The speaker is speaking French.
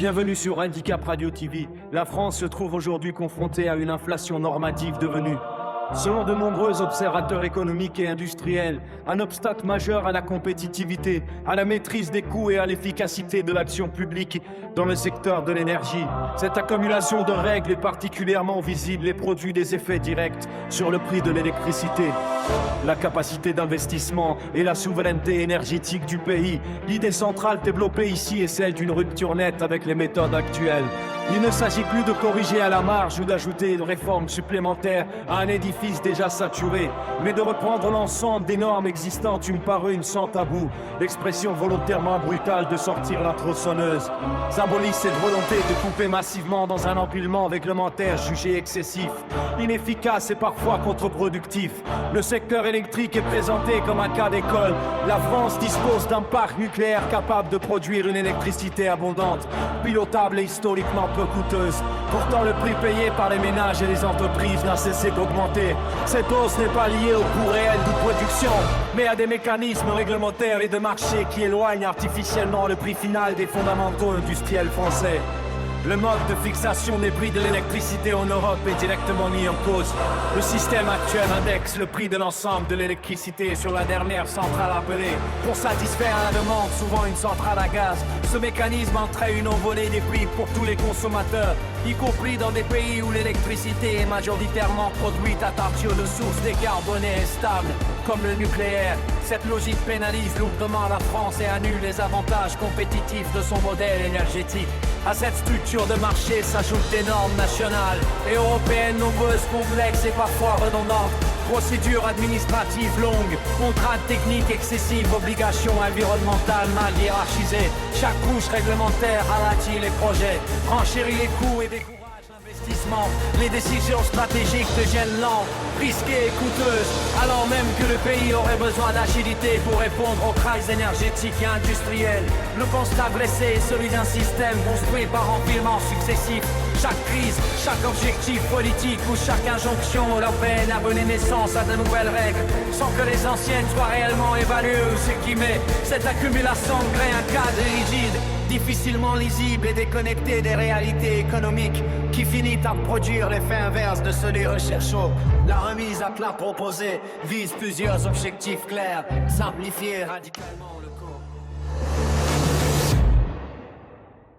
Bienvenue sur Handicap Radio TV. La France se trouve aujourd'hui confrontée à une inflation normative devenue, selon de nombreux observateurs économiques et industriels, un obstacle majeur à la compétitivité, à la maîtrise des coûts et à l'efficacité de l'action publique dans le secteur de l'énergie. Cette accumulation de règles est particulièrement visible et produit des effets directs sur le prix de l'électricité. La capacité d'investissement et la souveraineté énergétique du pays. L'idée centrale développée ici est celle d'une rupture nette avec les méthodes actuelles. Il ne s'agit plus de corriger à la marge ou d'ajouter une réforme supplémentaire à un édifice déjà saturé, mais de reprendre l'ensemble des normes existantes une par une sans tabou. L'expression volontairement brutale de sortir la tronçonneuse symbolise cette volonté de couper massivement dans un empilement réglementaire jugé excessif, inefficace et parfois contre-productif. Le secteur électrique est présenté comme un cas d'école. La France dispose d'un parc nucléaire capable de produire une électricité abondante, pilotable et historiquement peu coûteuse. Pourtant, le prix payé par les ménages et les entreprises n'a cessé d'augmenter. Cette hausse n'est pas liée au coût réel de production, mais à des mécanismes réglementaires et de marché qui éloignent artificiellement le prix final des fondamentaux industriels français. Le mode de fixation des prix de l'électricité en Europe est directement mis en cause. Le système actuel indexe le prix de l'ensemble de l'électricité sur la dernière centrale appelée. Pour satisfaire à la demande, souvent une centrale à gaz, ce mécanisme entraîne une envolée des prix pour tous les consommateurs, y compris dans des pays où l'électricité est majoritairement produite à partir de sources décarbonées et stables, comme le nucléaire. Cette logique pénalise lourdement la France et annule les avantages compétitifs de son modèle énergétique. À cette structure de marché s'ajoutent des normes nationales et européennes nombreuses, complexes et parfois redondantes. Procédures administratives longues, contraintes techniques excessives, obligations environnementales mal hiérarchisées. Chaque couche réglementaire ralentit les projets, renchérit les coûts et décourage l'investissement. Les décisions stratégiques deviennent lentes, risquées et coûteuses, alors même que le pays aurait besoin d'agilité pour répondre aux crises énergétiques et industrielles. Le constat blessé est celui d'un système construit par empilement successif. Chaque crise, chaque objectif politique ou chaque injonction européenne a donné naissance à de nouvelles règles, sans que les anciennes soient réellement évaluées ou ce qui met. Cette accumulation crée un cadre rigide, difficilement lisible et déconnecté des réalités économiques, qui finit par produire l'effet inverse de ceux des recherches. La remise à plat proposée vise plusieurs objectifs clairs: simplifier radicalement